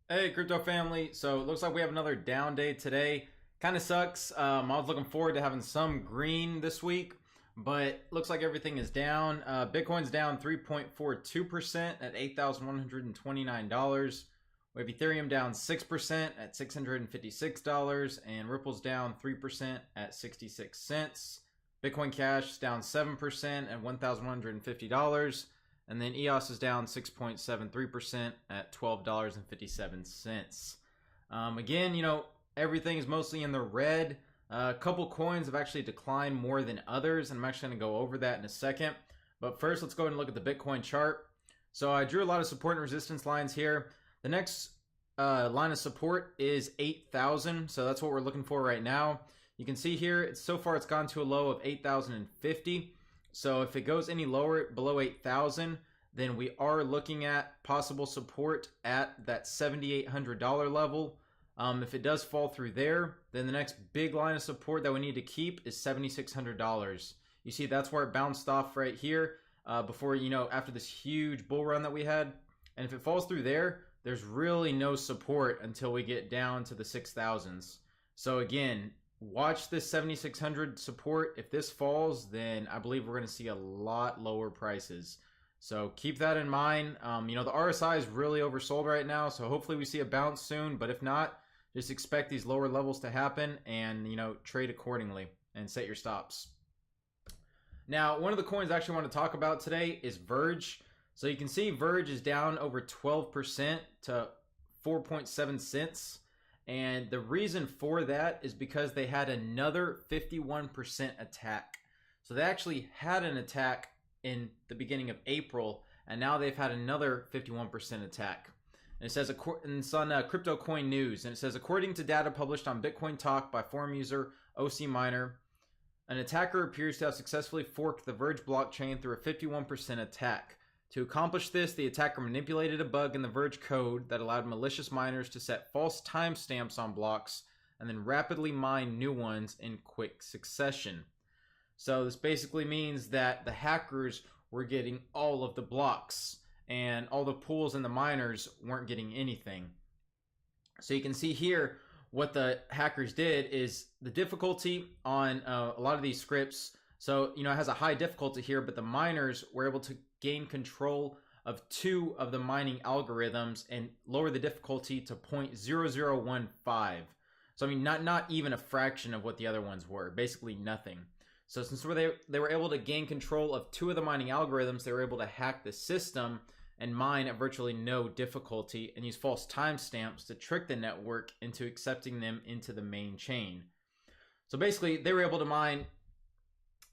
Hey, crypto family. So it looks like we have another down day today. Kind of sucks. I was looking forward to having some green this week, but looks like everything is down. Bitcoin's down 3.42% at $8,129. We have Ethereum down 6% at $656, and Ripple's down 3% at 66 cents. Bitcoin Cash is down 7% at $1,150. And then EOS is down 6.73% at $12.57. Again, everything is mostly in the red. A couple coins have actually declined more than others, and I'm actually going to go over that in a second. But first, let's go ahead and look at the Bitcoin chart. So I drew a lot of support and resistance lines here. The next line of support is 8,000, so that's what we're looking for right now. You can see here, so far it's gone to a low of 8,050. So if it goes any lower, below 8,000, then we are looking at possible support at that $7,800 level. If it does fall through there, then the next big line of support that we need to keep is $7,600. You see, that's where it bounced off right here before, after this huge bull run that we had. And if it falls through there, there's really no support until we get down to the 6,000s. So again, watch this 7,600 support. If this falls, then I believe we're going to see a lot lower prices. So keep that in mind. The RSI is really oversold right now, so hopefully we see a bounce soon. But if not, just expect these lower levels to happen and, trade accordingly and set your stops. Now, one of the coins I actually want to talk about today is Verge. So you can see Verge is down over 12% to 4.7 cents. And the reason for that is because they had another 51% attack. So they actually had an attack in the beginning of April, and now they've had another 51% attack. And it says, and it's on Crypto Coin News, and it says, according to data published on Bitcoin Talk by forum user OC Miner, an attacker appears to have successfully forked the Verge blockchain through a 51% attack. To accomplish this, the attacker manipulated a bug in the Verge code that allowed malicious miners to set false timestamps on blocks and then rapidly mine new ones in quick succession. So this basically means that the hackers were getting all of the blocks and all the pools and the miners weren't getting anything. So you can see here what the hackers did is the difficulty on a lot of these scripts. So, it has a high difficulty here, but the miners were able to gain control of 2 of the mining algorithms and lower the difficulty to 0.0015. So, not even a fraction of what the other ones were, basically nothing. So since they were able to gain control of 2 of the mining algorithms, they were able to hack the system and mine at virtually no difficulty and use false timestamps to trick the network into accepting them into the main chain. So basically, they were able to mine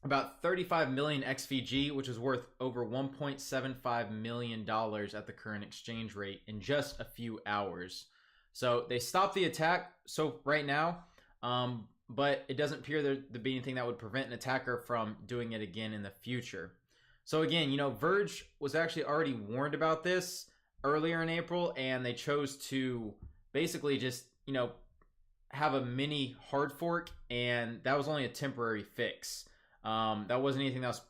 about 35 million XVG, which is worth over $1.75 million at the current exchange rate in just a few hours. So they stopped the attack right now, but it doesn't appear there to be anything that would prevent an attacker from doing it again in the future. So again, Verge was actually already warned about this earlier in April, and they chose to basically just, have a mini hard fork, and that was only a temporary fix. That wasn't anything that was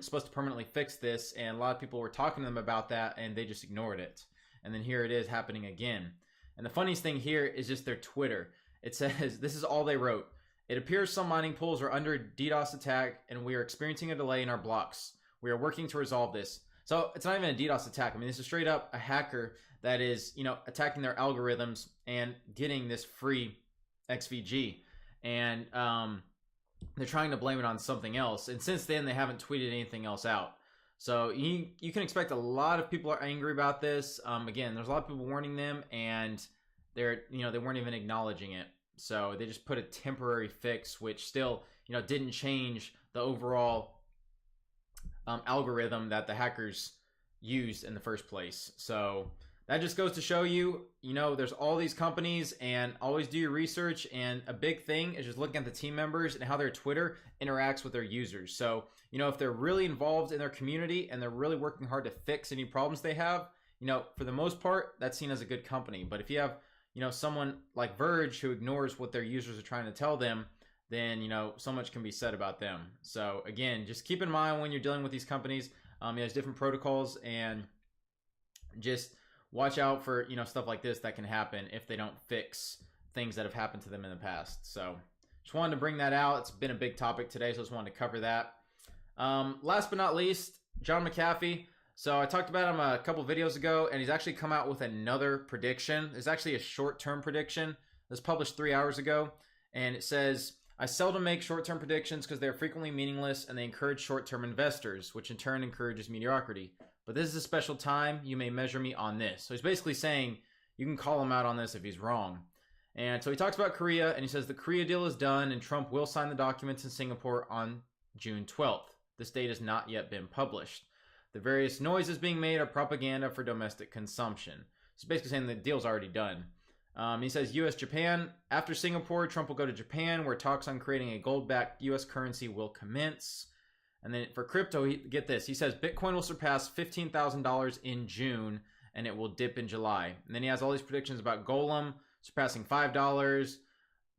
supposed to permanently fix this, and a lot of people were talking to them about that, and they just ignored it. And then here it is happening again. And the funniest thing here is just their Twitter. It says, this is all they wrote. It appears some mining pools are under DDoS attack, and we are experiencing a delay in our blocks. We are working to resolve this. So it's not even a DDoS attack. This is straight up a hacker that is, attacking their algorithms and getting this free XVG. And they're trying to blame it on something else. And since then, they haven't tweeted anything else out. So you can expect a lot of people are angry about this. Again, there's a lot of people warning them, and they weren't even acknowledging it. So they just put a temporary fix, which still, didn't change the overall algorithm that the hackers used in the first place. So that just goes to show you, there's all these companies, and always do your research. And a big thing is just looking at the team members and how their Twitter interacts with their users. So, if they're really involved in their community and they're really working hard to fix any problems they have, for the most part, that's seen as a good company. But if you have, someone like Verge who ignores what their users are trying to tell them, then, so much can be said about them. So again, just keep in mind when you're dealing with these companies, there's different protocols, and just watch out for, stuff like this that can happen if they don't fix things that have happened to them in the past. So just wanted to bring that out. It's been a big topic today, so I just wanted to cover that. Last but not least, John McAfee. So I talked about him a couple videos ago, and he's actually come out with another prediction. It's actually a short-term prediction. It was published 3 hours ago, and it says, I seldom make short-term predictions because they're frequently meaningless and they encourage short-term investors, which in turn encourages mediocrity. But this is a special time. You may measure me on this. So he's basically saying you can call him out on this if he's wrong. And so he talks about Korea, and he says the Korea deal is done and Trump will sign the documents in Singapore on June 12th. This date has not yet been published. The various noises being made are propaganda for domestic consumption. So basically saying the deal's already done. He says US-Japan. After Singapore, Trump will go to Japan, where talks on creating a gold-backed US currency will commence. And then for crypto, get this. He says Bitcoin will surpass $15,000 in June, and it will dip in July. And then he has all these predictions about Golem surpassing $5.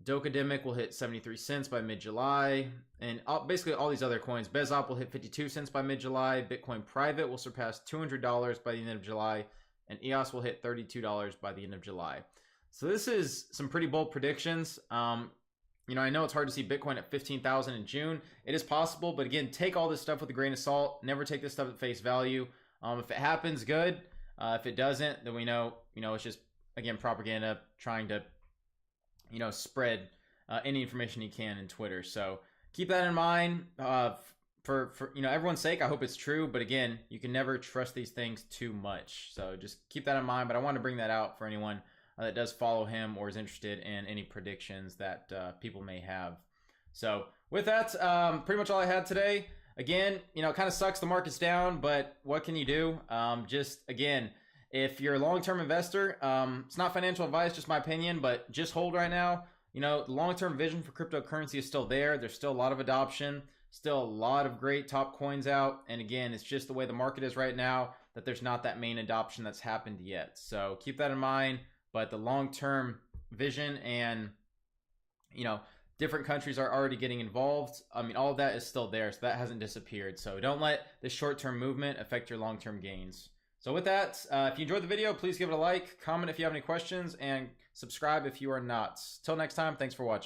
Dokademic will hit 73 cents by mid-July. And basically all these other coins. Bezop will hit 52 cents by mid-July. Bitcoin Private will surpass $200 by the end of July. And EOS will hit $32 by the end of July. So this is some pretty bold predictions. I know it's hard to see Bitcoin at 15,000 in June. It is possible, but again, take all this stuff with a grain of salt. Never take this stuff at face value. If it happens, good. If it doesn't, then we know, it's just, again, propaganda trying to, spread any information you can in Twitter. So keep that in mind. For everyone's sake, I hope it's true. But again, you can never trust these things too much. So just keep that in mind. But I want to bring that out for anyone that does follow him or is interested in any predictions that people may have. So with that, pretty much all I had today. Again, it kind of sucks the market's down, but what can you do? Just again, if you're a long-term investor, it's not financial advice, just my opinion, but just hold right now. The long-term vision for cryptocurrency is still there. There's still a lot of adoption, still a lot of great top coins out. And again, it's just the way the market is right now that there's not that main adoption that's happened yet. So keep that in mind. But the long-term vision and, different countries are already getting involved. All of that is still there, so that hasn't disappeared. So don't let the short-term movement affect your long-term gains. So with that, if you enjoyed the video, please give it a like, comment if you have any questions, and subscribe if you are not. Till next time, thanks for watching.